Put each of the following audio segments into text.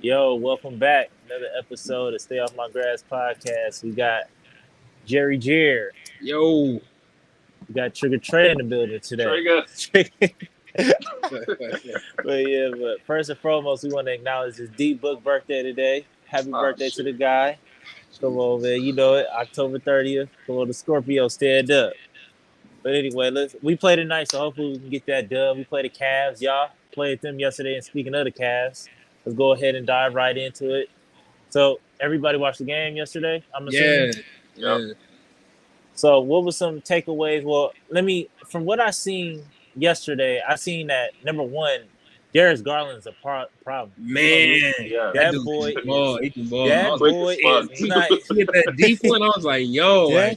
Yo, welcome back. Another episode of Stay Off My Grass podcast. We got Jerry Jer. Yo. We got Trigger Trey in the building today. But first and foremost, we want to acknowledge his D-Book birthday today. Happy birthday to the guy. Come on, man. You know it. October 30th. Come on, the Scorpio, stand up. But anyway, we played tonight, so hopefully we can get that dub. We played the Cavs. Y'all played them yesterday. And speaking of the Cavs, let's go ahead and dive right into it. So everybody watched the game yesterday, I'm assuming? Yeah. So what was some takeaways? Well, from what I seen yesterday, I seen that, number one, Darius Garland's a problem. Man, that boy is nice. He hit that deep one. I was like, yo.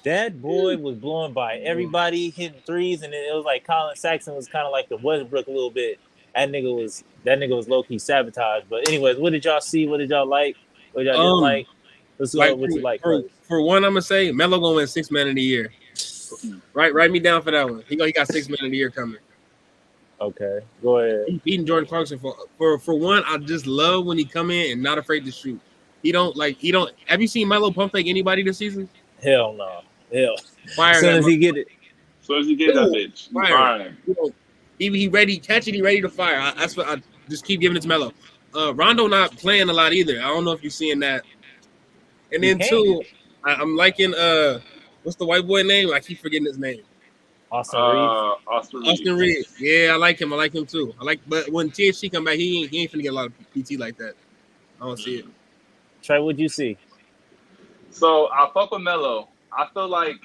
That boy was blowing by everybody, hitting threes, and it was like Colin Sexton was kind of like the Westbrook a little bit. That nigga was low-key sabotaged. But anyways, what did y'all see? What did y'all like? What did y'all didn't like? Let's go with what you like first. For one, I'm gonna say Melo gonna win 6 Man of the Year. Write me down for that one. He got 6 Man of the Year coming. Okay, go ahead. He's beating Jordan Clarkson for one. I just love when he come in and not afraid to shoot. He don't. Have you seen Melo pump fake anybody this season? Hell no. Fire as soon as he get it. As soon as he get that bitch. Fire. He ready, catch it, he ready to fire. That's what I just keep giving it to Melo. Rondo not playing a lot either. I don't know if you're seeing that. And then two, I'm liking what's the white boy name? I keep forgetting his name. Austin Reed. Austin Reed. Yeah, I like him. I like him too. But when THC come back, he ain't finna get a lot of PT like that. I don't see it. Trey, what'd you see? So I fuck with Melo. I feel like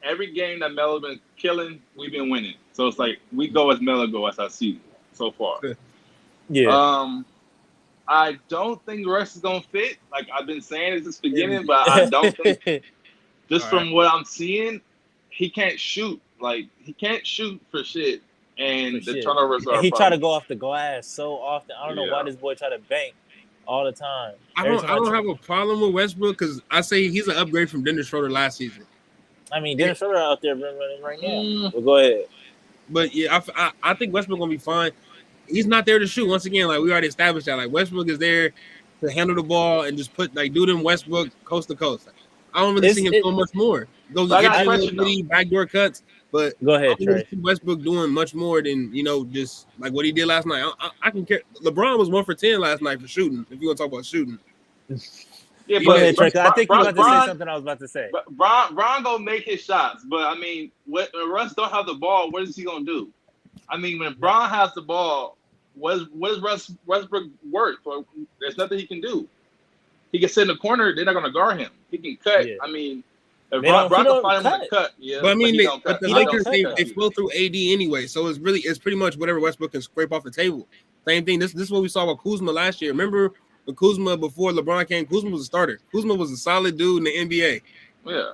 every game that Melo been killing, we've been winning. So it's like we go as Melo go, as I see so far. Yeah. I don't think the rest is gonna fit. Like I've been saying it since the beginning, but I don't think. Just from what I'm seeing, he can't shoot. Like he can't shoot for shit, and the turnovers are. He try to go off the glass so often. I don't know why this boy try to bank all the time. I don't have a problem with Westbrook because I say he's an upgrade from Dennis Schroeder last season. I mean, Dennis Schroeder out there running right now. Well, go ahead. But yeah, I think Westbrook gonna be fine. He's not there to shoot. Once again, like we already established that. Like Westbrook is there to handle the ball and just do them Westbrook coast to coast. I don't really see him doing much more. Go get little backdoor cuts. But go ahead, I don't really see Westbrook doing much more than just like what he did last night. I can care. LeBron was 1 for 10 last night for shooting. If you want to talk about shooting. Yeah, but I think you about to say something I was about to say. Bron gonna make his shots, but I mean, when Russ don't have the ball, what is he gonna do? I mean, when Bron has the ball, what is Westbrook worth? There's nothing he can do. He can sit in the corner; they're not gonna guard him. He can cut. Yeah. I mean, if Bron can find him to cut, yeah. But I mean, the Lakers they flow through AD anyway, so it's pretty much whatever Westbrook can scrape off the table. Same thing. This is what we saw with Kuzma last year. Remember? But Kuzma, before LeBron came, Kuzma was a starter. Kuzma was a solid dude in the NBA. Yeah.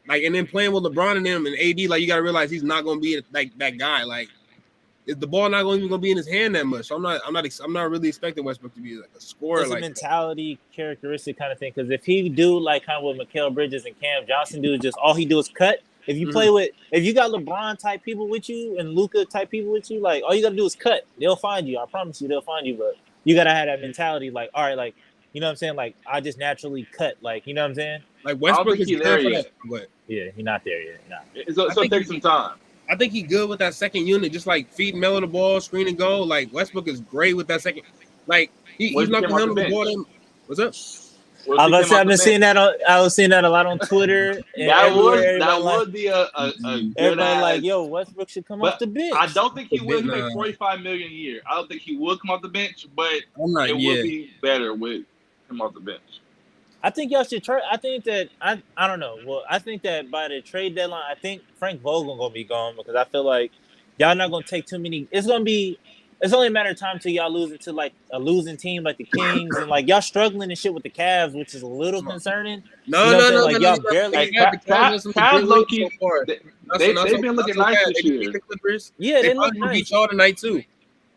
And then playing with LeBron and them and AD, like you got to realize he's not going to be like that guy. Like, is the ball not going to be in his hand that much? So I'm not really expecting Westbrook to be like a scorer. It's like a mentality characteristic kind of thing. Because if he do like kind of what Mikal Bridges and Cam Johnson do, just all he do is cut. If you if you got LeBron type people with you and Luka type people with you, like all you got to do is cut. They'll find you. I promise you, they'll find you. But you gotta have that mentality, like, all right, like, you know what I'm saying? Like, I just naturally cut, like, you know what I'm saying? Like Westbrook is there yet. Yeah, he's not there yet. Nah. It's gonna take some time. I think he's good with that second unit, just like feed Melo the ball, screen and go. Like Westbrook is great with that second. Like he's not gonna handle the ball. What's up? I was seeing that a lot on Twitter. And that would be a good everybody like, yo, Westbrook should come off the bench. I don't think he will. He make $45 million a year. I don't think he would come off the bench, but it would be better with him off the bench. I think y'all should try. I think that I don't know. Well, I think that by the trade deadline, I think Frank Vogel gonna be gone because I feel like y'all not gonna take too many. It's only a matter of time till y'all losing to like a losing team like the Kings and like y'all struggling and shit with the Cavs, which is a little concerning. No. Like y'all barely. Cavs low key. They've been looking nice this year. Yeah, they look nice. Beat y'all tonight too.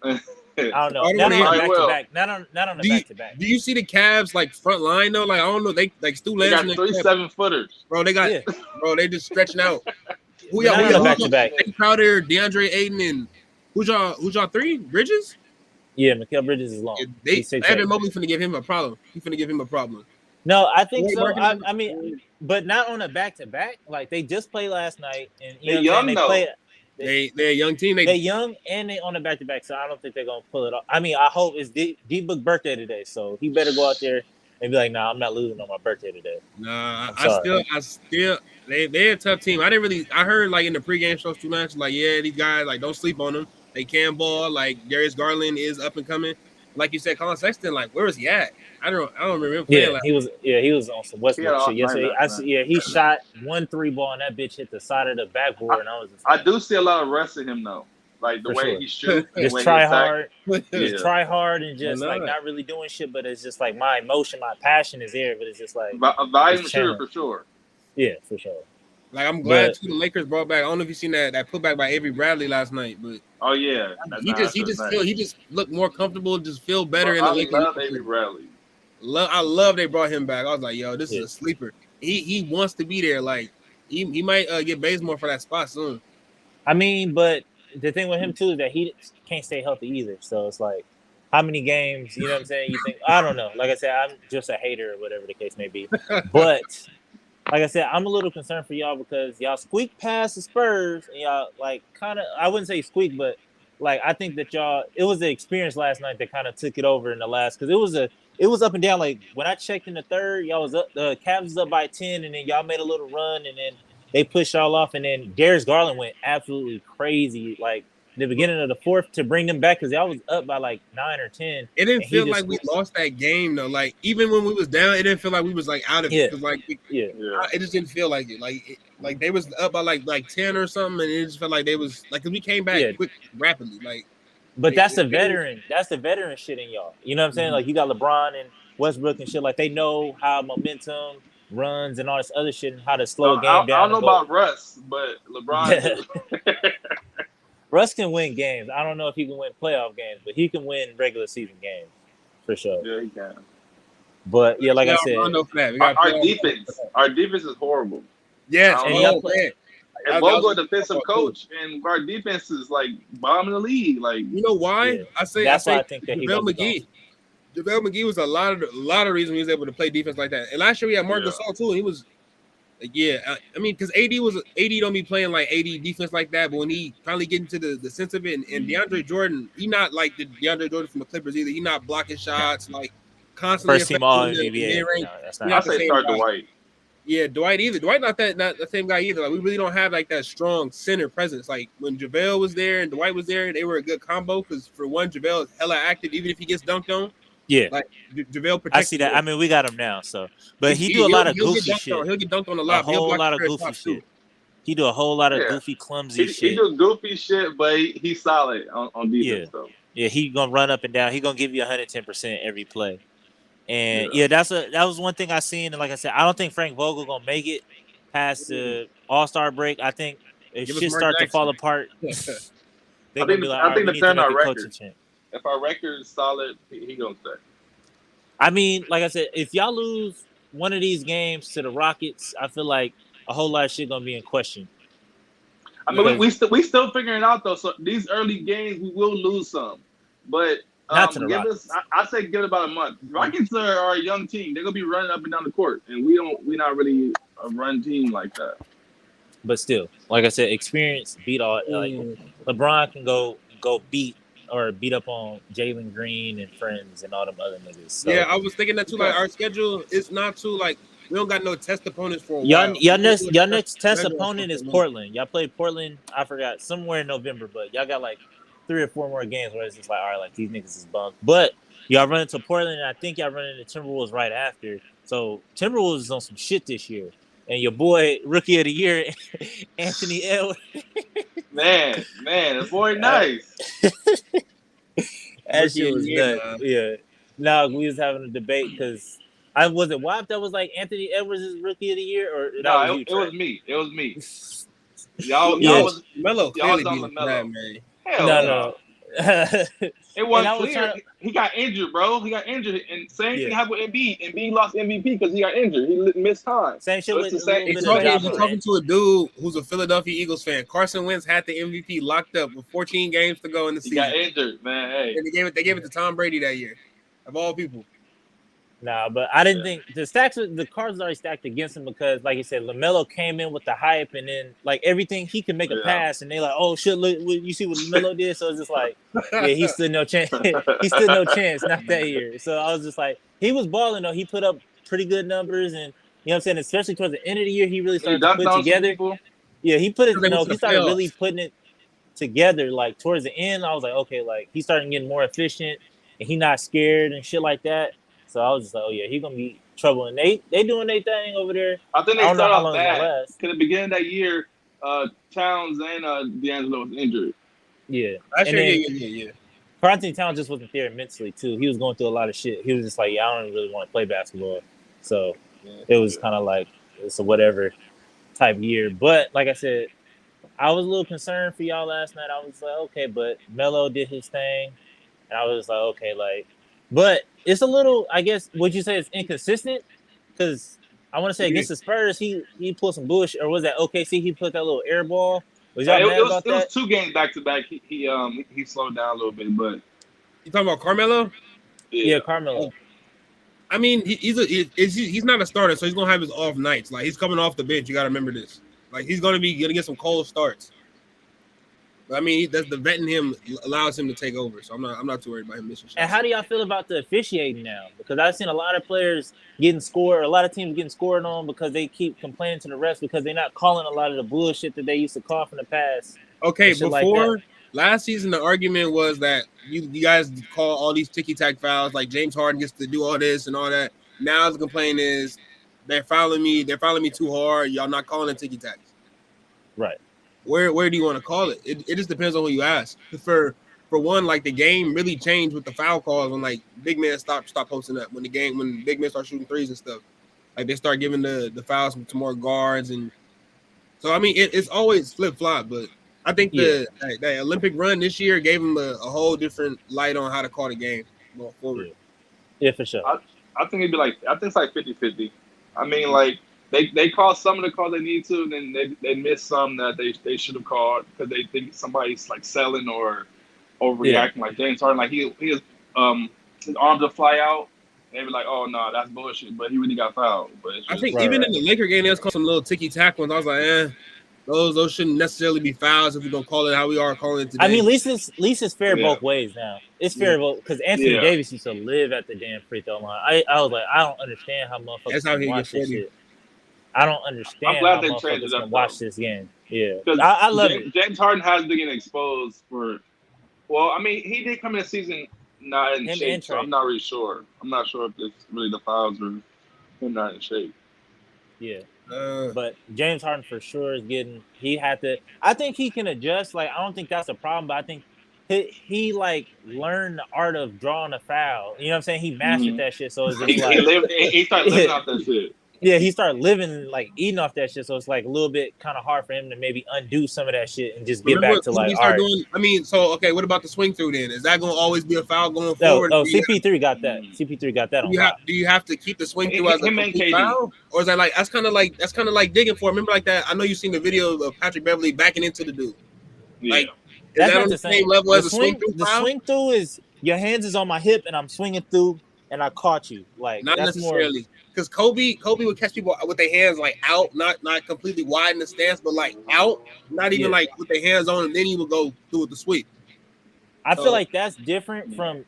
I don't know. Not on the back-to-back. Do you see the Cavs like front line though? Like I don't know. They like Stu They got 3 7-footers. Bro, they just stretching out. Who y'all back-to-back? Crowder, DeAndre Ayton, and who's y'all three? Bridges? Yeah, Mikal Bridges is long. He's 6'8". Evan Mobley finna give him a problem. He's finna give him a problem. No, I think Wait, so. Marcus- I mean, but not on a back-to-back. Like they just played last night, and you They're know what I'm saying. young They though. play. They're a young team. They young and they on the back-to-back, so I don't think they're gonna pull it off. I mean, I hope it's D-Book birthday today, so he better go out there and be like, "Nah, I'm not losing on my birthday today." Nah, I'm sorry. I still, they're a tough team. I heard like in the pregame shows too much, like, yeah, these guys, like, don't sleep on them. They can ball. Like, Darius Garland is up and coming. Like you said, Colin Sexton, like, where is he at? I don't remember him playing. He was on some He had Westbrook an shit off yesterday. night. He shot 1 3 ball and that bitch hit the side of the backboard, and I was just I like, do see a lot of rest in him though. Like the for way sure. he shoots, the Just way try he attacks. hard. Yeah. Just try hard and just Why like not? not really doing shit, but it's just like my emotion, my passion is there, but it's just like A volume it's shooter channeling. for sure. Yeah, for sure. Like, I'm glad But too the Lakers brought back. I don't know if you seen that putback by Avery Bradley last night, but Oh yeah, he just looked more comfortable, just feel better in the Lakers. I love Avery Bradley. I love they brought him back. I was like, yo, this is Yeah. a sleeper. He wants to be there. Like, he might get Bazemore for that spot soon. I mean, but the thing with him too is that he can't stay healthy either. So it's like, how many games? You know what I'm saying? You think I don't know. Like I said, I'm just a hater or whatever the case may be. But like I said, I'm a little concerned for y'all because y'all squeak past the Spurs and y'all like kind of. I wouldn't say squeak, but like I think that y'all. It was the experience last night that kind of took it over in the last because it was up and down. Like when I checked in the third, y'all was up. The Cavs was up by 10, and then y'all made a little run, and then they pushed y'all off, and then Darius Garland went absolutely crazy. Like the beginning of the fourth to bring them back because y'all was up by like 9 or 10. It didn't and feel like we lost that game though. Like, even when we was down, it didn't feel like we was like out of it. 'Cause, like, it just didn't feel like it. Like they was up by like 10 or something, and it just felt like they was like, 'cause we came back quick, rapidly. Like, but that's the veteran. That's the veteran shit in y'all. You know what I'm saying? Like you got LeBron and Westbrook and shit. Like they know how momentum runs and all this other shit and how to slow a game down. I don't know about Russ, but LeBron. Russ can win games. I don't know if he can win playoff games, but he can win regular season games for sure. Yeah, he can. But yeah, like I said, our defense is horrible. Yes, and Vogel, defensive coach, and our defense is like bombing the league. Like, you know why? Yeah. I say I think that JaVale McGee. JaVale McGee was a lot of reasons he was able to play defense like that. And last year we had Marc Gasol too, and he was like, I mean, because AD don't be playing like AD defense like that, but when he finally get into the sense of it, and DeAndre Jordan, he not like the DeAndre Jordan from the Clippers either. He not blocking shots like constantly. First team all NBA. No, that's not. I say start Dwight. Yeah, Dwight either. Dwight not the same guy either. Like, we really don't have like that strong center presence. Like when JaVale was there and Dwight was there, they were a good combo because for one, JaVale is hella active even if he gets dunked on. Yeah, like JaVale protects. I see that. I mean, we got him now, so but he do a lot of goofy shit. He'll get dunked on a lot. A whole lot of goofy shit. He do a whole lot of goofy, clumsy shit. He do goofy shit, but he's solid on defense. Though. Yeah, he gonna run up and down. He gonna give you 110% every play. And that was one thing I seen. And like I said, I don't think Frank Vogel gonna make it past the All-Star break. I think it should start to fall apart. I think the turn our record. If our record is solid, he gonna stay. I mean, like I said, if y'all lose one of these games to the Rockets, I feel like a whole lot of shit gonna be in question. I mean, we still figuring it out though. So these early games, we will lose some, but. Not to the Rockets. I say give it about a month. Rockets are a young team. They're gonna be running up and down the court, and we're not really a run team like that. But still, like I said, experience beat all. Like LeBron can go beat up on Jalen Green and friends and all them other niggas. So. Yeah, I was thinking that too. Like our schedule is not too like we don't got no test opponents for a while. Y'all next test opponent is Portland. Y'all play Portland. I forgot somewhere in November, but y'all got like 3 or 4 more games where it's just like, all right, like these niggas is bummed. But y'all run into Portland, and I think y'all run into Timberwolves right after. So Timberwolves is on some shit this year. And your boy, Rookie of the Year, Anthony Edwards. man, the boy nice. That shit was nuts. Yeah. Now we was having a debate because I wasn't WAP that was like Anthony Edwards is Rookie of the Year, or no, it was me. It was me. Y'all was Melo y'all was on the Melo. No. It And wasn't I was clear. trying to, He got injured, bro. He got injured, and same thing yeah, happened with Embiid. Embiid lost MVP because he got injured. He missed time. same shit So it's with the a same. little It's bit the of same Ja You're shit. talking Morant. to a dude who's a Philadelphia Eagles fan. Carson Wentz had the MVP locked up with 14 games to go in the He got season, injured, man. Hey, and they gave it to Tom Brady that year, of all people. Nah, but I didn't yeah, think the cards was already stacked against him because, like you said, LaMelo came in with the hype, and then like everything he could make a yeah. pass, and they like, oh shit, look, you see what LaMelo did? So it's just like, yeah, he stood no chance. He stood no chance, not that year. So I was just like, he was balling though. He put up pretty good numbers, and you know what I'm saying. Especially towards the end of the year, he really He started to dunked put it on some together. people. Yeah, he put it. Because they went to He the started really playoffs. putting it together. Like towards the end, I was like, okay, like he started getting more efficient, and he not scared and shit like that. So I was just like, oh yeah, he gonna be trouble. And they doing their thing over there. I think I they don't know started how off long it's gonna bad. last. Because at the beginning of that year, Towns and D'Angelo was injured. Yeah, Last and year, then yeah. Carlton Town just wasn't there mentally too. He was going through a lot of shit. He was just like, yeah, I don't really want to play basketball. So Yeah. it was kind of like it's a whatever type year. But like I said, I was a little concerned for y'all last night. I was like, okay, but Melo did his thing. And I was like, okay, like, but it's a little, I guess, would you say it's inconsistent? Because I want to say Yeah. against the Spurs, he pulled some bullshit, or was that OKC? He put that little air ball. Was y'all mad about It was that? 2 games back to back. He slowed down a little bit, but You talking about Carmelo? Yeah, yeah. Carmelo. I mean, he's not a starter, so he's gonna have his off nights. Like he's coming off the bench. You gotta remember this. Like he's gonna get some cold starts. But I mean, that's the vetting him allows him to take over. So I'm not too worried about him missing And shots. how do y'all feel about the officiating now? Because I've seen a lot of players getting scored, a lot of teams getting scored on because they keep complaining to the refs because they're not calling a lot of the bullshit that they used to call from the past Okay, and shit like that. before last season, the argument was that you guys call all these ticky tack fouls. Like James Harden gets to do all this and all that. Now the complaint is they're fouling me. They're fouling me too hard. Y'all not calling it ticky tacks. Right. Where do you want to call it? It just depends on who you ask. For one, like the game really changed with the foul calls when like big men stop posting up when big men start shooting threes and stuff. Like they start giving the fouls to more guards, and so I mean it's always flip flop. But I think Yeah. the Olympic run this year gave them a whole different light on how to call the game going forward. Yeah. Yeah, for sure. I think it'd be like I think it's like 50-50. I mean, like they call some of the calls they need to, and then they miss some that they should have called because they think somebody's like selling or Yeah. overreacting. Like James Harden, like his arms will fly out. And they be like, oh no, that's bullshit. But he really got fouled. But it's I just think Right, even right. in the Laker game, there's some little ticky tack ones. I was like, those shouldn't necessarily be fouls if we're gonna call it how we are calling it I mean, today. at least it's fair yeah, both ways now. It's Yeah, fair both because Anthony yeah. Davis used to live at the damn free throw line. I was like, I don't understand how that's motherfuckers how can he get watch this 40. shit. I don't I'm understand glad how they changed it motherfuckers up can though, watch this game. Yeah, because I love it. James Harden has been getting exposed for. Well, I mean, he did come in the season not in Him shape, and so I'm Trey. not really sure. I'm not sure if it's really the fouls or him not in shape. Yeah. Uh, But James Harden for sure is getting. He had to. I think he can adjust. Like I don't think that's a problem. But I think he like learned the art of drawing a foul. You know what I'm saying? He mastered Hmm that shit. So it's just like, He started living off that shit. yeah, he started living like eating off that shit. So it's like a little bit kind of hard for him to maybe undo some of that shit and just get remember back what to like, Kobe all started right. doing? I mean, so okay, what about the swing through then? Is that gonna always be a foul going No, forward? oh, CP3 got that. Mm. CP3 got that on lock. Do you have to keep the swing through as a Him and complete KD. foul, or is that like that's kind of like digging for? Remember like that? I know you've seen the video of Patrick Beverly backing into the dude. Yeah. Like, is That's that not on the the same same. level as a swing through The foul? swing through is your hands is on my hip and I'm swinging through and I caught you. Like Not that's more of necessarily, because Kobe would catch people with their hands like out, not completely wide in the stance, but like out, not even yeah. like with their hands on, and then he would go through with the sweep. I feel So like that's different from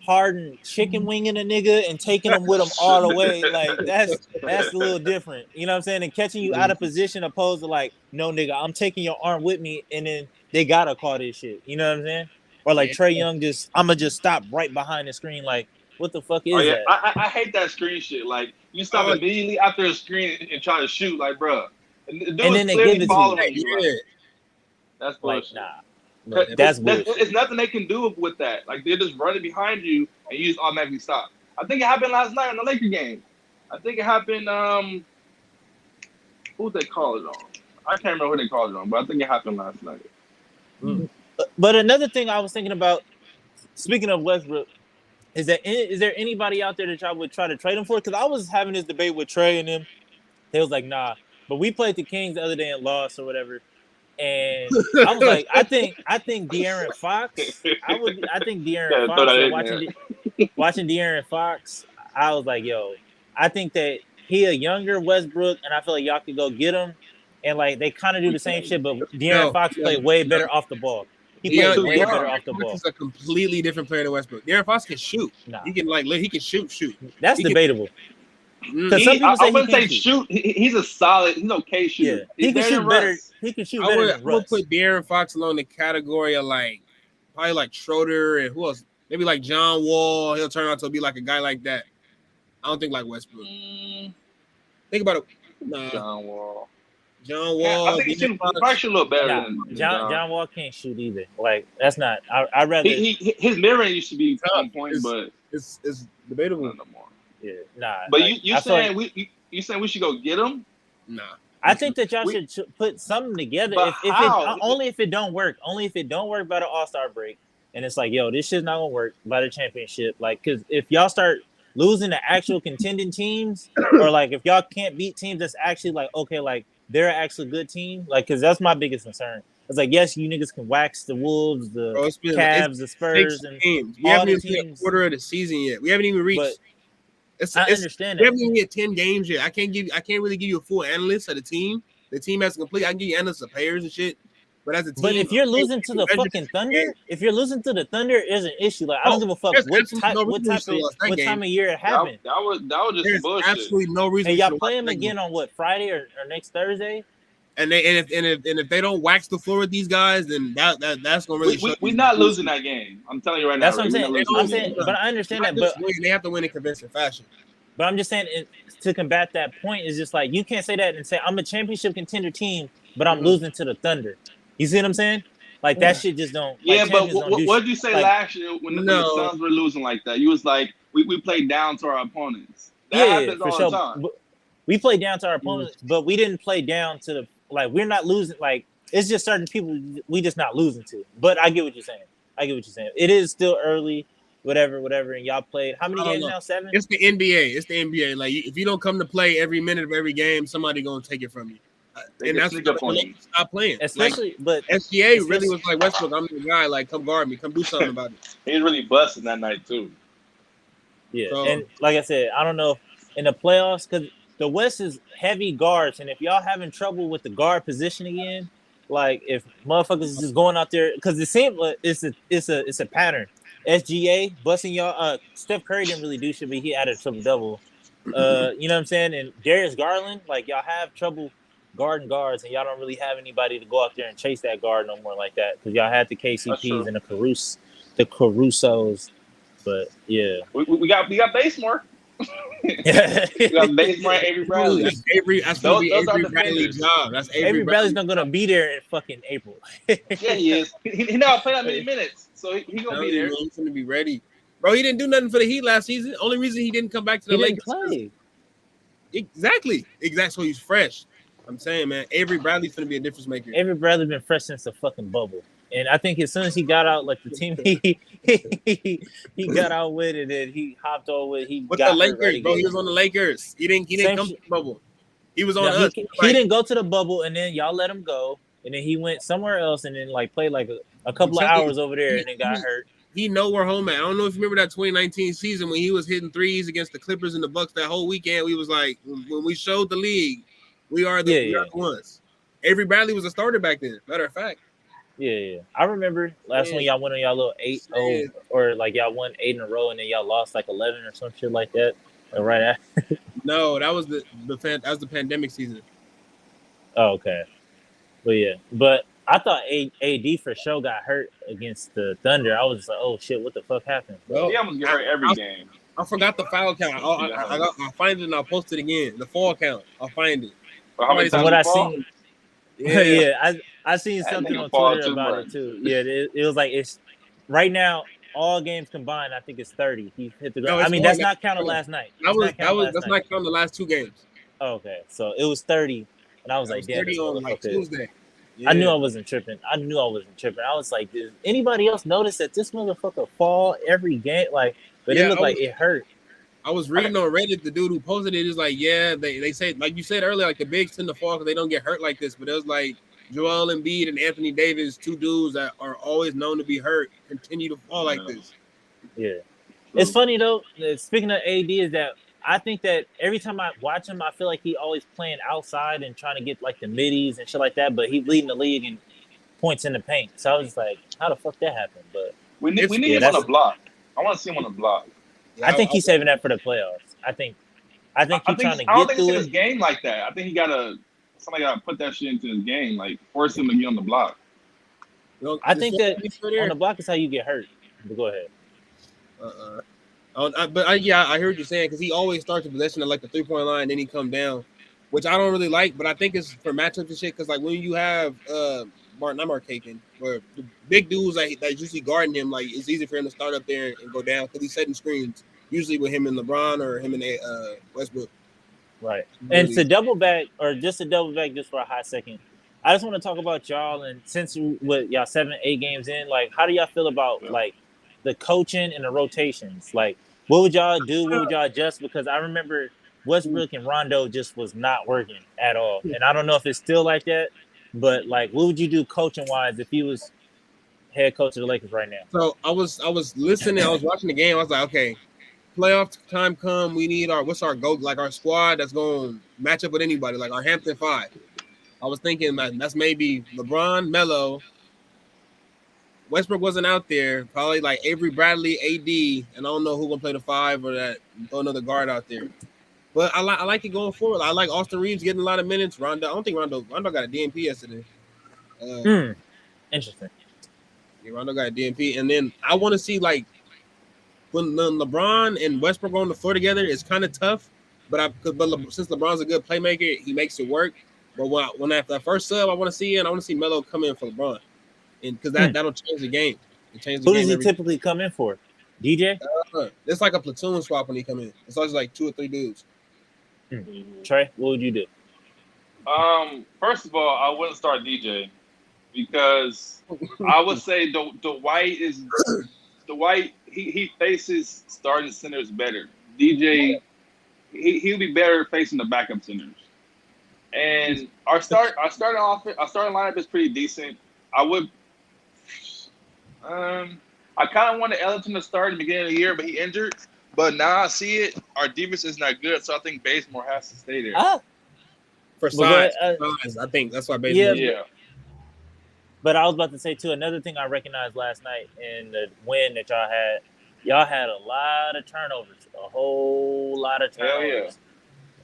Harden chicken winging a nigga and taking him with him all the way. Like that's a little different. You know what I'm saying? And catching you out of position opposed to like, no nigga, I'm taking your arm with me and then they gotta call this shit. You know what I'm saying? Or like yeah, Trey Young I'ma just stop right behind the screen. Like, what the fuck Oh is yeah, that? I hate that screen shit. Like you stop oh immediately after a screen and try to shoot, like bruh. And the dude And is then they give clearly it to you. following you. yeah, Like that's Like, bullshit. nah. Look, that's bullshit. It's nothing they can do with that. Like they're just running behind you and you just automatically stop. I think it happened last night in the Laker game. I think it happened. Who they call it on? I can't remember who they called it on, but I think it happened last night. But another thing I was thinking about, speaking of Westbrook, is there anybody out there that y'all would try to trade him for? Because I was having this debate with Trey and him. They was like, nah. But we played the Kings the other day and lost or whatever. And I was like, I think De'Aaron Fox. I think De'Aaron Gotta throw Fox that and in there. watching De'Aaron Fox, I was like, yo, I think that he a younger Westbrook, and I feel like y'all could go get him. And like they kind of do the same shit, but De'Aaron Fox played way better off the ball. He He's played too way young. better off the Fox ball. is a completely different player than Westbrook. De'Aaron Fox can shoot. Nah, He can shoot. that's He can- debatable. Because some people I say he wouldn't say can't shoot. He's a solid. He's okay Yeah, shooter. he He's can better shoot than better. Russ. He can shoot I better would than Russ. put De'Aaron Fox along the category of probably like Schroeder and who else? Maybe like John Wall. He'll turn out to be like a guy like that. I don't think like Westbrook. Think about it. Nah, John Wall. John Yeah, Wall. I think he probably should look better Nah, than John Wall can't shoot either. Like that's not. I'd rather. His mid-range used to be on point, It's- but It's debatable. no more. Yeah, nah. But like, you I feel saying like, you saying we should go get him? Nah. I think that y'all we- should put something together. But If how? only if it don't work. Only if it don't work by the All-Star break, and it's like, yo, this shit's not gonna work by the championship. Like, because if y'all start losing to actual contending teams, or like if y'all can't beat teams that's actually like okay, like they're actually a good team, like because that's my biggest concern. It's like yes, you niggas can wax the Wolves, the Bro, it's been Cavs, the Spurs, 6 and games. We all haven't the even played a teams. quarter of the season yet. We haven't even reached. But It's, I it's, understand we that. haven't even hit 10 games yet. I can't really give you a full analyst of the team. The team has to complete. I can give you analysts of players and shit. But as a team, But if you're losing to the fucking Thunder, if you're losing to the Thunder, is an issue. Like I don't give a fuck there's what absolutely no reason we should have lost that what game. time of year it happened. That was just there's bullshit. absolutely no reason. And we y'all should play have them lost that again game. on what Friday or next Thursday? And if they don't wax the floor with these guys, then that's gonna really. We're not losing that game. I'm telling you right now. That's what I'm saying. I'm saying, but I understand that. But they have to win in convincing fashion. But I'm just saying to combat that point is just like you can't say that and say I'm a championship contender team, but I'm losing to the Thunder. You see what I'm saying? Like that shit just don't. Yeah, like, but don't what did you say like, last year when the Suns were losing like that? You was like, we played down to our opponents. That happens for all sure. the time. We played down to our opponents, but we didn't play down to the we're not losing. Like it's just certain people we just not losing to. But I get what you're saying. It is still early. Whatever, and y'all played how many games now? 7? It's the NBA. Like if you don't come to play every minute of every game, somebody gonna take it from you. And that's stop playing. Especially, but SGA really was like Westbrook. I'm the guy. Like, come guard me. Come do something about it. He was really busting that night too. Yeah, and like I said, I don't know if in the playoffs because the West is heavy guards, and if y'all having trouble with the guard position again, like if motherfuckers is just going out there because it seems like it's a pattern. SGA busting y'all. Steph Curry didn't really do shit, but he had a triple double. You know what I'm saying? And Darius Garland, like y'all have trouble guarding guards, and y'all don't really have anybody to go out there and chase that guard no more like that because y'all had the KCPs and the Carusos. But yeah, we got Basemore. We got Basemore and Avery Bradley. That's Avery Bradley's job. That's Avery Bradley's not gonna be there in fucking April. Yeah, he is. He never played that many minutes, so he gonna be there. He's gonna be ready, bro. He didn't do nothing for the Heat last season. Only reason he didn't come back to the Lakers. Play. Exactly. So he's fresh. I'm saying, man, Avery Bradley's gonna be a difference maker. Avery Bradley been fresh since the fucking bubble. And I think as soon as he got out, like the team he got out with it, and he hopped over with. With the Lakers, bro. He was on the Lakers. He didn't come to the bubble. He was on us. He didn't go to the bubble, and then y'all let him go, and then he went somewhere else, and then like played like a couple of hours over there, and then got hurt. He know where home at. I don't know if you remember that 2019 season when he was hitting threes against the Clippers and the Bucks that whole weekend. We was like, when we showed the league, we are the ones. Avery Bradley was a starter back then. Matter of fact. Yeah. I remember last when y'all went on y'all little 8-0 or like y'all won 8 in a row and then y'all lost like 11 or some shit like that. Right after. No, that was the pandemic season. Oh, okay. But I thought AD for sure got hurt against the Thunder. I was just like, oh shit, what the fuck happened? Well, he almost get hurt every game. I forgot the foul count. I'll find it and I'll post it again. The fall count. I'll find it. How many times what I fall? seen? Yeah, I seen something on Twitter about it too. Yeah, it was like it's right now. All games combined, I think it's 30. He hit the ground. I mean, that's not counting last night. That's not counting the last 2 games. Oh, okay, so it was 30, and I was like, damn, 30 on like Tuesday. I knew I wasn't tripping. I was like, did anybody else notice that this motherfucker fall every game? Like, but it looked like it hurt. I was reading on Reddit, the dude who posted it is like, yeah, they say, like you said earlier, like the bigs tend to fall because they don't get hurt like this. But it was like Joel Embiid and Anthony Davis, two dudes that are always known to be hurt, continue to fall like this. Yeah. It's funny, though, speaking of AD, is that I think that every time I watch him, I feel like he always playing outside and trying to get, like, the middies and shit like that. But he's leading the league in points in the paint. So I was just like, how the fuck that happened? But we need him on the block. I want to see him on the block. I think he's saving that for the playoffs. I think he's trying to get through it. I don't think it's in his game like that. I think somebody got to put that shit into his game, like force him to be on the block. I think that on the block is how you get hurt. But go ahead. I hear what you're saying because he always starts the possession at like the 3-point line, and then he come down, which I don't really like. But I think it's for matchups and shit because like when you have not Mark Kagan, where the big dudes that usually guarding him, like it's easy for him to start up there and go down because he's setting screens usually with him and LeBron or him and Westbrook. Right. And to double back just for a hot second, I just want to talk about y'all. And since y'all 7-8 games in, like how do y'all feel about like the coaching and the rotations? Like what would y'all do? What would y'all adjust? Because I remember Westbrook and Rondo just was not working at all. And I don't know if it's still like that. But like, what would you do coaching wise if you was head coach of the Lakers right now? So I was listening. I was watching the game. I was like, okay, playoff time come. We need what's our go? Like our squad that's going to match up with anybody. Like our Hampton Five. I was thinking that's maybe LeBron, Melo. Westbrook wasn't out there. Probably like Avery Bradley, AD, and I don't know who gonna play the 5 or that throw another guard out there. But I like it going forward. I like Austin Reeves getting a lot of minutes. Rondo, I don't think Rondo got a DNP yesterday. Interesting. Yeah, Rondo got a DNP. And then I want to see, like, when LeBron and Westbrook are on the floor together, it's kind of tough. But since LeBron's a good playmaker, he makes it work. But when that first sub I want to see, and I want to see Melo come in for LeBron. And because that'll change the game. Who does he typically come in for? DJ? It's like a platoon swap when he come in. It's always like 2 or 3 dudes. Trey, what would you do? First of all, I wouldn't start DJ because I would say Dwight he faces starting centers better. DJ he'll be better facing the backup centers. And our starting lineup is pretty decent. I kind of wanted Ellington to start at the beginning of the year, but he injured. But now I see it. Our defense is not good, so I think Bazemore has to stay there. For size, I think that's why Bazemore. Yeah. But I was about to say too, another thing I recognized last night in the win that y'all had a lot of turnovers, a whole lot of turnovers,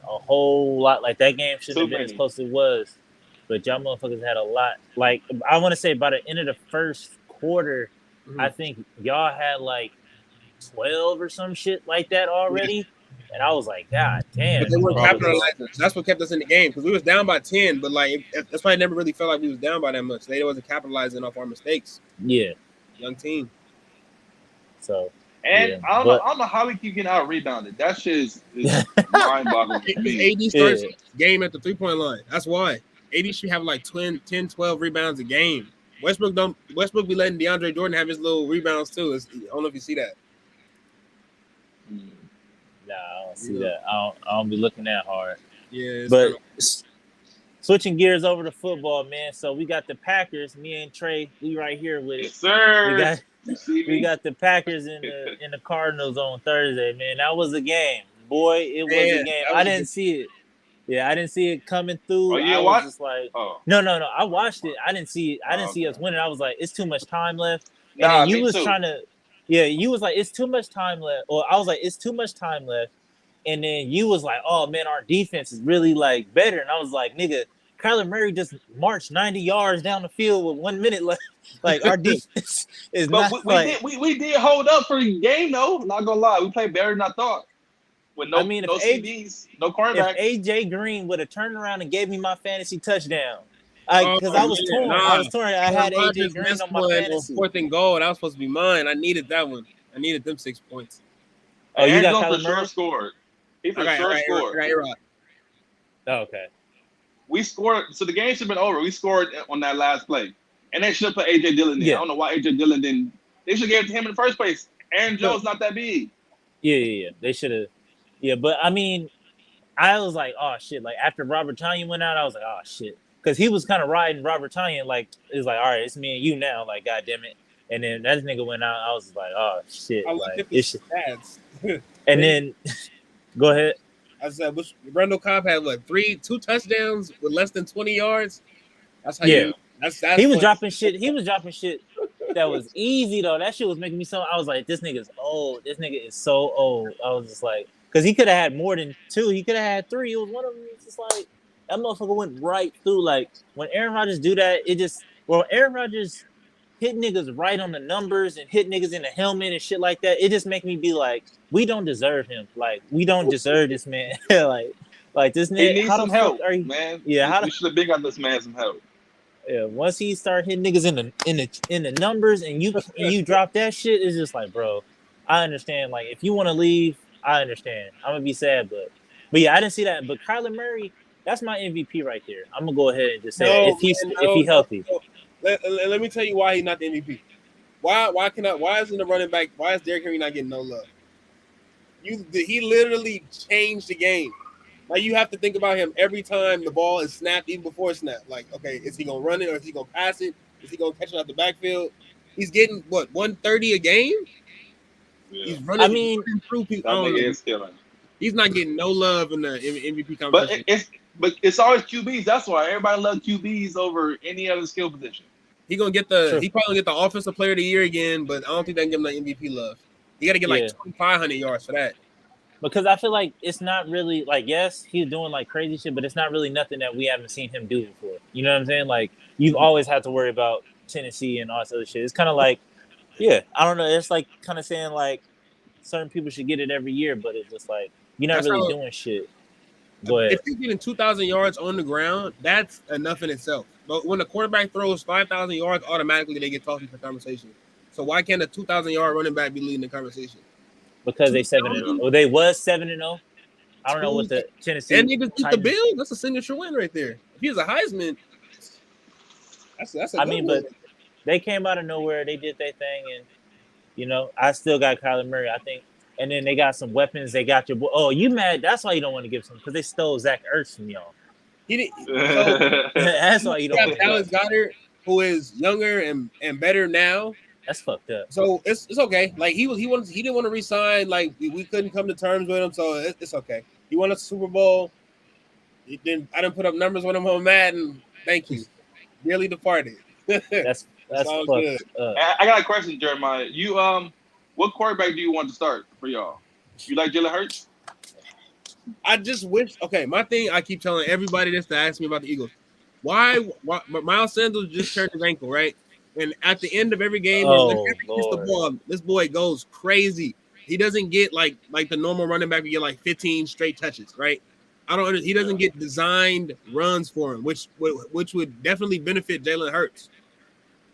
a whole lot. Like that game shouldn't have been as close as it was, but y'all motherfuckers had a lot. Like I want to say by the end of the first quarter, I think y'all had like 12 or some shit like that already. And I was like, God damn. But they weren't capitalizing. That's what kept us in the game because we was down by 10, but like that's why I never really felt like we was down by that much. They wasn't capitalizing off our mistakes. Yeah. Young team. So I don't know how we keep getting out rebounded. That shit is mind-boggling to me. AD starts game at the 3-point line. That's why. AD should have like 10, 12 rebounds a game. Westbrook be letting DeAndre Jordan have his little rebounds too. I don't know if you see that. Nah, I don't see that. I don't be looking that hard. Yeah. But switching gears over to football, man. So we got the Packers. Me and Trey, we right here with it. Yes, sir. We got the Packers in the Cardinals on Thursday, man. That was a game, boy. It was a game. I didn't see it. Yeah, I didn't see it coming through. I was just like, no. I watched it. I didn't see it. I didn't see us winning. I was like, it's too much time left. And then you was trying to. Yeah, you was like, it's too much time left. Or I was like, it's too much time left. And then you was like, oh, man, our defense is really, like, better. And I was like, nigga, Kyler Murray just marched 90 yards down the field with 1 minute left. Like, our defense is not we did hold up for the game, though. Not going to lie. We played better than I thought. With no CDs, no cornerback. If A.J. Green would have turned around and gave me my fantasy touchdown. Because I was torn. I had A.J. Green on my fantasy. 4th and goal. That was supposed to be mine. I needed that one. I needed them 6 points. Oh, you got Kyler Murray? Sure scored. He for sure scored. Right. Oh, okay. we scored. So the game should have been over. We scored on that last play, and they should have put AJ Dillon in. I don't know why AJ Dillon didn't. They should have gave it to him in the first place. Aaron Jones not that big. Yeah. They should have. Yeah, but I mean, I was like, oh shit. Like after Robert Tonyan went out, I was like, oh shit, because he was kind of riding Robert Tonyan. Like it was like, all right, it's me and you now. Like, god damn it. And then that nigga went out. I was like, oh shit. I like look at the stats. And then go ahead. I said, Randall Cobb had what 2 touchdowns with less than 20 yards. That's how you. That's he was dropping shit. He was dropping shit that was easy though. That shit was making me so. I was like, this nigga's old. This nigga is so old. I was just like, because he could have had more than 2. He could have had 3. It was one of them. It's just like that motherfucker went right through. Like when Aaron Rodgers do that, it just Aaron Rodgers hit niggas right on the numbers and hit niggas in the helmet and shit like that. It just make me be like, we don't deserve him. Like we don't deserve this man. like this nigga. He needs how some the help, fuck are you, man. Yeah, we should have been got this man some help. Yeah, once he start hitting niggas in the numbers and you drop that shit, it's just like, bro, I understand. Like, if you want to leave, I understand. I'm gonna be sad, but yeah, I didn't see that. But Kyler Murray, that's my MVP right there. I'm gonna go ahead and just say if he's healthy. Let me tell you why he's not the MVP. Why isn't the running back? Why is Derrick Henry not getting no love? He literally changed the game. Like you have to think about him every time the ball is snapped, even before snap. Like, okay, is he gonna run it or is he gonna pass it? Is he gonna catch it out the backfield? He's getting 130 a game. Yeah. He's running. I mean, through people. He's not getting no love in the MVP conversation. But it's always QBs. That's why everybody loves QBs over any other skill position. He probably gonna get the offensive player of the year again, but I don't think they can give him the MVP love. He got to get like 2,500 yards for that. Because I feel like it's not really like, yes, he's doing like crazy shit, but it's not really nothing that we haven't seen him do before. You know what I'm saying? Like you've always had to worry about Tennessee and all this other shit. It's kind of like, I don't know. It's like kind of saying like certain people should get it every year, but it's just like you're not really doing shit. Go ahead. If you're getting 2,000 yards on the ground, that's enough in itself. But when the quarterback throws 5,000 yards, automatically they get tossed into the conversation. So why can't a 2,000-yard running back be leading the conversation? Because they 7-0. Well, they was 7-0. I don't know what the Tennessee. And he just beat the Bills. That's a signature win right there. If he was a Heisman, that's a good one. But they came out of nowhere. They did their thing, and I still got Kyler Murray. I think, and then they got some weapons. They got your boy. Oh, you mad? That's why you don't want to give some because they stole Zach Ertz from y'all. He did. So, that's why you don't. Have Dallas Goedert, who is younger and better now. That's fucked up. So it's okay. Like he didn't want to resign. Like we couldn't come to terms with him. So it's okay. He won a Super Bowl. I didn't put up numbers with him on Madden. Thank you. Dearly departed. that's all good. I got a question, Jeremiah. You what quarterback do you want to start for y'all? You like Jalen Hurts? I just wish. Okay, my thing. I keep telling everybody this to ask me about the Eagles. Why Miles Sanders just turned his ankle, right? And at the end of every game, the ball, this boy goes crazy. He doesn't get like the normal running back. We get like 15 straight touches, right? He doesn't get designed runs for him, which would definitely benefit Jalen Hurts.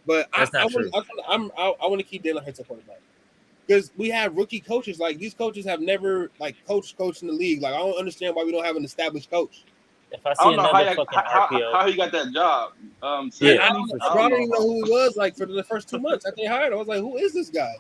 But I want to keep Jalen Hurts a quarterback because we have rookie coaches. Like these coaches have never like coached in the league. Like I don't understand why we don't have an established coach. If I see another fucking RPO, how he got that job? I don't even know who he was. Like for the first 2 months after they hired, I was like, "Who is this guy?"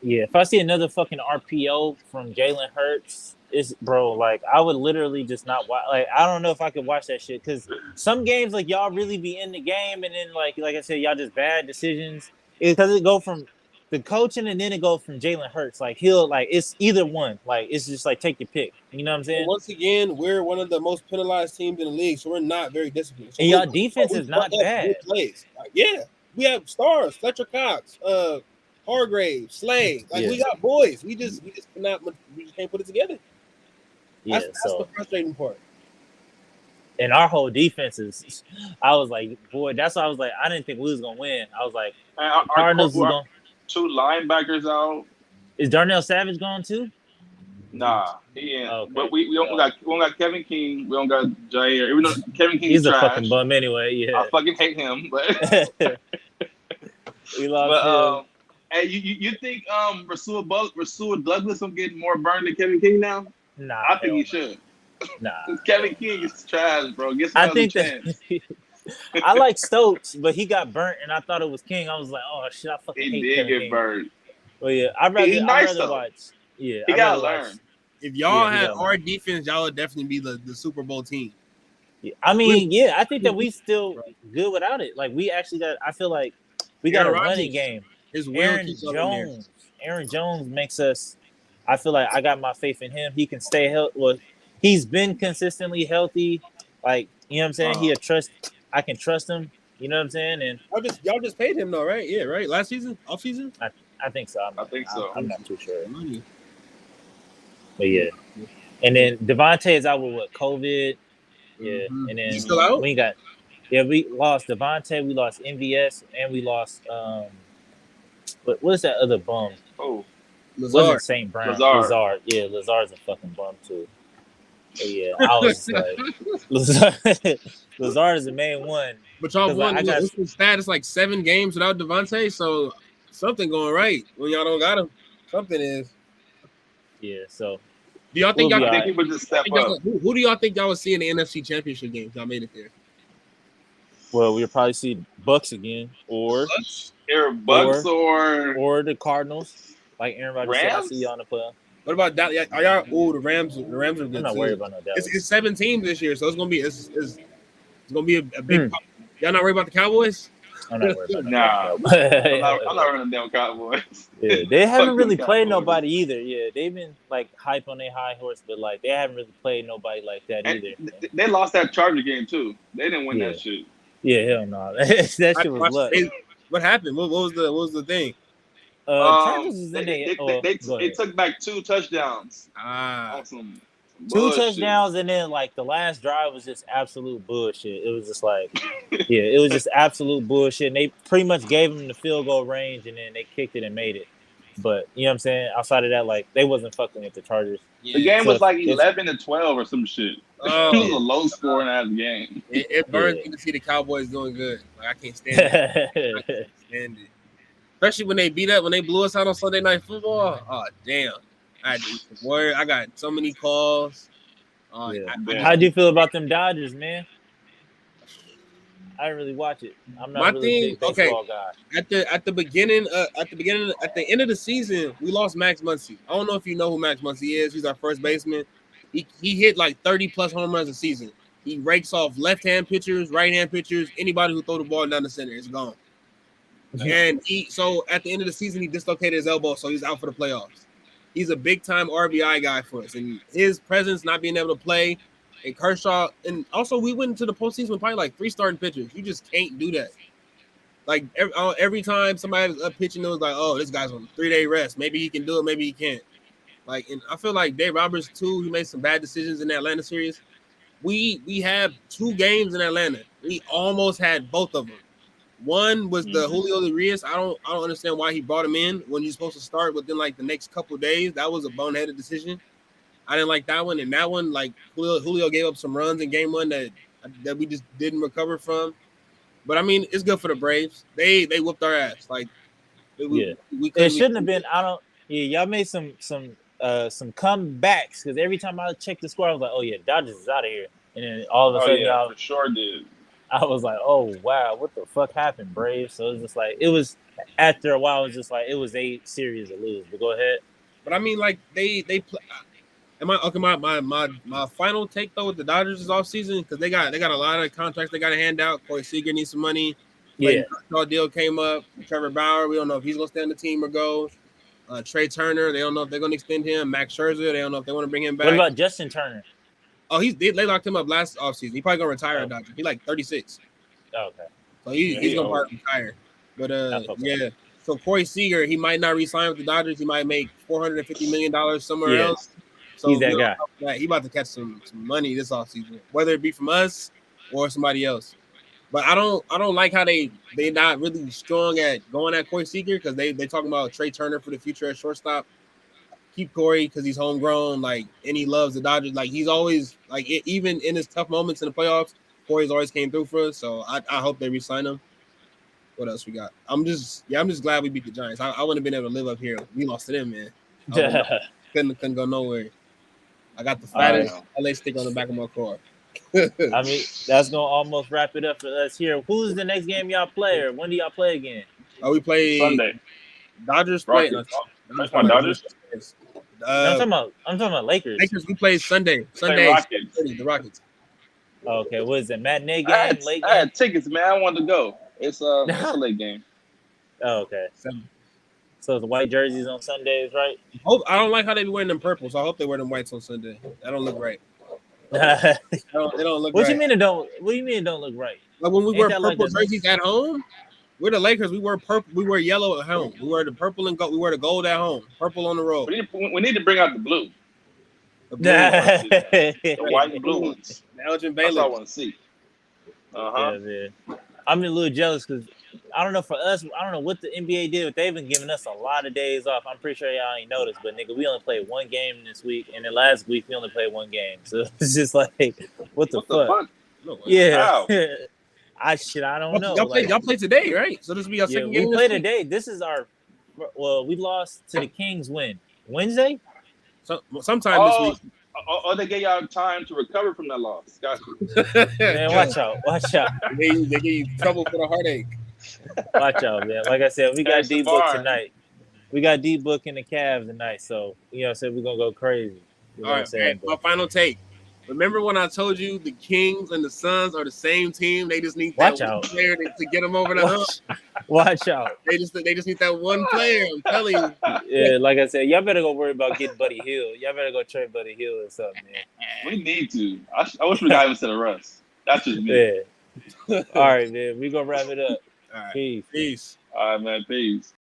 Yeah, if I see another fucking RPO from Jalen Hurts, like I would literally just not watch. Like I don't know if I could watch that shit because some games like y'all really be in the game and then like I said, y'all just bad decisions. Because it go from the coaching and then it goes from Jalen Hurts. Like it's either one. Like it's just like take your pick. You know what I'm saying? Once again, we're one of the most penalized teams in the league, so we're not very disciplined. So and y'all defense is not bad. Plays. Like, we have stars, Fletcher Cox, Hargrave, Slade. Like we got boys. We just can't put it together. Yeah, that's the frustrating part. And our whole defense is. I was like, boy, that's why I was like, I didn't think we was gonna win. I was like, Cardinals is going. 2 linebackers out. Is Darnell Savage gone too? Nah, he ain't. Okay. But we don't got Kevin King. We don't got Jair. Even though Kevin King, he's trash. a fucking bum anyway. Yeah, I fucking hate him. But we lost him. Hey, you think Rasul Douglas will get more burned than Kevin King now? Nah, I think he should. Nah. Kevin King is trash, bro. Get I somebody think else a that chance. I like Stokes, but he got burnt, and I thought it was King. I was like, oh shit, I fucking He hate did Kevin get King. burned. But yeah, He's I'd nice rather though. watch. Yeah, He I'd gotta rather watch. learn. If y'all he had got our learn. defense, y'all would definitely be the Super Bowl team. Yeah. I mean, yeah, I think that We- we still good without it. Like we actually got. I feel like we got a Aaron running Rodgers, game. his will keeps up in there. Aaron Jones makes us. I feel like I got my faith in him. He can stay healthy. Well, he's been consistently healthy. Like you know what I'm saying. He a trust. I can trust him. You know what I'm saying. And Y'all just paid him though, right? Yeah, right. Last season, off season. I think so. I think so. I'm not too sure. Money. But yeah. And then Devontae is out with what? COVID. Yeah. Mm-hmm. And then He's still out. we got. Yeah, we lost Devontae. We lost MVS, and we lost. What's that other bum? Oh, Wasn't St. Brown? Lazard. Lazard. Yeah, Lazard's a fucking bum too. But yeah, I was just like, Lazard is the main one. But y'all won. Like, What's the stat? It's like 7 games without Devontae, so something going right when y'all don't got him. Something is. Yeah. So do y'all think I y'all? think he would just step up. Who do y'all think y'all would see in the NFC Championship games? Y'all made it there. Well, we'll probably see Bucks again, or Bucks or the Cardinals. Like Aaron Rodgers said, I see y'all on the playoff. What about that? Are y'all? Oh, the Rams. The Rams are good. I'm not worried about no Dallas. It's 7 teams this year, so it's gonna be a big. Y'all not worried about the Cowboys? I'm not worried about nah. I'm not running down Cowboys. Yeah, they haven't really played nobody either. Yeah, they've been like hype on their high horse, but like they haven't really played nobody like that either. They lost that Charger game too. They didn't win that shit. Yeah, hell no. That shit was luck. What happened? What was the thing? Chargers was in there. They took back 2 touchdowns. Awesome. 2 touchdowns, and then like the last drive was just absolute bullshit. It was just like, yeah, it was just absolute bullshit. And they pretty much gave them the field goal range, and then they kicked it and made it. But you know what I'm saying? Outside of that, like they wasn't fucking with the Chargers. Yeah. The game was like 11-12 or some shit. It was a low scoring ass game. It burns me to see the Cowboys doing good. Like I can't stand it. I can't stand it. Especially when they blew us out on Sunday Night Football. Oh damn. I got so many calls. How do you feel about them Dodgers, man? I didn't really watch it. I'm not really a big baseball guy. At the end of the season, we lost Max Muncy. I don't know if you know who Max Muncy is. He's our first baseman. He hit like 30 plus home runs a season. He rakes off left-hand pitchers, right-hand pitchers, anybody who throw the ball down the center is gone. And so at the end of the season, he dislocated his elbow, so he's out for the playoffs. He's a big-time RBI guy for us, and his presence not being able to play, and Kershaw, and also we went into the postseason with probably like 3 starting pitchers. You just can't do that. Like every time somebody was up pitching, it was like, oh, this guy's on 3-day rest. Maybe he can do it, maybe he can't. Like, and I feel like Dave Roberts too. He made some bad decisions in the Atlanta series. We have 2 games in Atlanta. We almost had both of them. One was the Julio Urias. I don't understand why he brought him in when you're supposed to start within like the next couple of days. That was a boneheaded decision. I didn't like that one. And that one, like Julio gave up some runs in game 1 that we just didn't recover from. But I mean, it's good for the Braves. They whooped our ass. Like it shouldn't have been. Y'all made some comebacks, because every time I checked the score, I was like, oh yeah, Dodgers is out of here. And then all of a sudden, y'all for sure did. I was like, oh wow, what the fuck happened, Braves? So it was just like, it was after a while, it was just like it was a series to lose. But go ahead. But I mean, like they play. Am I okay? My final take though with the Dodgers is off season, because they got a lot of contracts they got to hand out. Corey Seager needs some money. Yeah, deal came up. Trevor Bauer, we don't know if he's gonna stay on the team or go. Trey Turner, they don't know if they're gonna extend him. Max Scherzer, they don't know if they want to bring him back. What about Justin Turner? Oh, they locked him up last offseason. He's probably gonna retire at Dodgers. He's like 36. Oh, okay. So he's gonna probably retire. But yeah. So Corey Seager, he might not re-sign with the Dodgers. He might make $450 million somewhere else. So he's that guy. He about to catch some money this offseason, whether it be from us or somebody else. But I don't like how they not really strong at going at Corey Seager, because they talking about Trey Turner for the future at shortstop. Keep Corey because he's homegrown, like, and he loves the Dodgers. Like, he's always like, even in his tough moments in the playoffs, Corey's always came through for us. So I hope they re-sign him. What else we got? I'm just glad we beat the Giants. I wouldn't have been able to live up here. We lost to them, man. Couldn't go nowhere. I got the All right. fattest LA sticker on the back of my car. I mean, that's gonna almost wrap it up for us here. Who's the next game y'all play, or when do y'all play again? We play Sunday. Dodgers play. Rockets. That's play my Dodgers. No, I'm talking about Lakers. Lakers. We play Sunday. Rockets. The Rockets. Okay, what is it? Matinee I game, late game? had tickets, man. I wanted to go. It's a late game. Oh, okay. So the white jerseys on Sundays, right? I don't like how they be wearing them purple, so I hope they wear them whites on Sunday. That don't look right. They don't look What right. you mean it don't? What do you mean it don't look right? Like when we wear that purple like jerseys at home, we're the Lakers. We wear purple. We wear yellow at home. We wear the purple and gold. We wear the gold at home. Purple on the road. We need to bring out the blue. The blue The white and blue ones. Elgin That's Baylor. all I want to see. Yeah, man. I'm a little jealous because I don't know for us. I don't know what the NBA did, but they've been giving us a lot of days off. I'm pretty sure y'all ain't noticed, but nigga, we only played one game this week, and then last week we only played one game. So it's just like, what the fuck? No, Yeah. I don't know. Y'all play today, right? So this will be our second game. We play today. This is our. Well, we lost to the Kings. When Wednesday? Sometime this week. Or they gave y'all time to recover from that loss. Gotcha. Man, watch out. They give you trouble for the heartache. Watch out, man. Like I said, we got D-Book tonight. We got D-Book in the Cavs tonight, so you know what I'm saying, we're gonna go crazy. You know all right, my final take. Remember when I told you the Kings and the Suns are the same team? They just need that one player to get them over the hump. Watch out. They just need that one player. I'm telling you. Yeah, like I said, y'all better go worry about getting Buddy Hill. Y'all better go trade Buddy Hill or something, man. We need to. I wish we got him instead of Russ. That's just me. Yeah. All right, man. We gonna wrap it up. All right. Peace. Peace. All right, man. Peace.